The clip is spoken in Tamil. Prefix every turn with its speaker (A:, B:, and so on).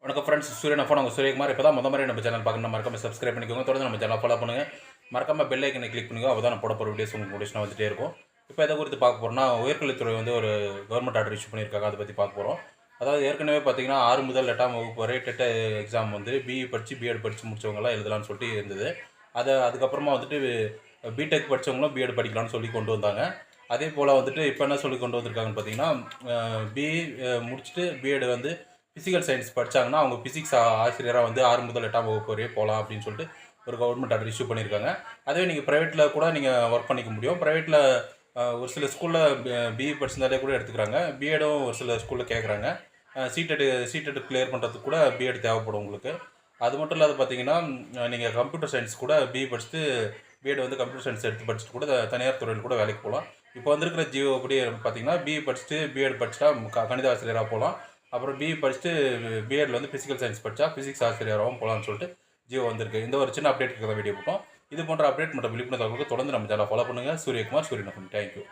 A: வணக்கம் ஃப்ரெண்ட்ஸ், சூரியன் ஃபோன் உங்கள் சூரியகுமார். இப்போ தான் மாதிரி நம்ம சேனல் பார்க்கணும், மறக்காம சப்ஸ்கிரைப் பண்ணிக்கோங்க. தொடர்ந்து நம்ம சேனல் ஃபாலோ பண்ணுங்கள். மறக்காம பெல் ஐக்கனை கிளிக் பண்ணிக்கோ. அப்போ தான் நான் போட போகிற வீடியோஸ் உங்களுக்கு நோட்டிஃபிகேஷன் வந்துட்டே இருக்கும். இப்போ எதை குறித்து பார்க்க போகிறோம்னா, உயர்கல்வித்துறை வந்து ஒரு கவர்மெண்ட் ஆர்டர் இஷ்யூ பண்ணியிருக்காங்க. அதை பற்றி பார்க்க போகிறோம். அதாவது ஏற்கனவே பார்த்தீங்கன்னா 6 முதல் 8ஆம் வகுப்பு வரை டெட் எக்ஸாம் வந்து பிஇ படித்து பிஎட் படித்து முடிச்சவங்களாம் எழுதலாம்னு சொல்லிட்டு இருந்தது. அதுக்கப்புறமா வந்துட்டு பிடெக் படித்தவங்களும் பிஎட் படிக்கலாம்னு சொல்லி கொண்டு வந்தாங்க. அதே போல் வந்துட்டு இப்போ என்ன சொல்லி கொண்டு வந்திருக்காங்கன்னு பார்த்தீங்கன்னா, பிஇ முடிச்சுட்டு பிஎட் வந்து ஃபிசிக்கல் சயின்ஸ் படித்தாங்கன்னா அவங்க ஃபிசிக்ஸ் ஆசிரியராக வந்து 6 முதல் 8ஆம் வகுப்பு வரையே போகலாம் அப்படின்னு சொல்லிட்டு ஒரு கவர்மெண்ட் ஆர்டர் இஷ்யூ பண்ணியிருக்காங்க. அதுவே நீங்கள் ப்ரைவேட்டில் கூட நீங்கள் ஒர்க் பண்ணிக்க முடியும். ப்ரைவேட்டில் ஒரு சில ஸ்கூலில் பிஇ படிச்சிருந்தாலே கூட எடுத்துக்கிறாங்க. பிஎடும் ஒரு சில ஸ்கூலில் கேட்குறாங்க. சிடெட் கிளியர் பண்ணுறதுக்கு கூட பிஎட் தேவைப்படும் உங்களுக்கு. அது மட்டும் இல்லாத பார்த்தீங்கன்னா, நீங்கள் கம்ப்யூட்டர் சயின்ஸ் கூட பிஇ படிச்சுட்டு பிஎட் வந்து கம்ப்யூட்டர் சயின்ஸ் எடுத்து படிச்சுட்டு கூட தனியார் துறையில் கூட வேலைக்கு போகலாம். இப்போ வந்திருக்கிற ஜியோ அப்படி பார்த்தீங்கன்னா, பிஇ படிச்சுட்டு பிஎட் படிச்சுட்டா கணித ஆசிரியராக போகலாம். அப்புறம் பிஇ படிச்சுட்டு பிஎட்ல வந்து ஃபிசிக்கல் சயின்ஸ் படித்தா ஃபிசிக்ஸ் ஆசிரியராகவும் போகலான்னு சொல்லிட்டு ஜியோ வந்திருக்கு. இந்த ஒரு சின்ன அப்டேட் இருக்கிற வீடியோ போட்டோம். இது போன்ற அப்டேட் மற்றும் விழிப்புணர்வு தொடர்ந்து நம்ம சேனலை ஃபாலோ பண்ணுங்கள். சூரியகுமார், சூரியன். தேங்க்யூ.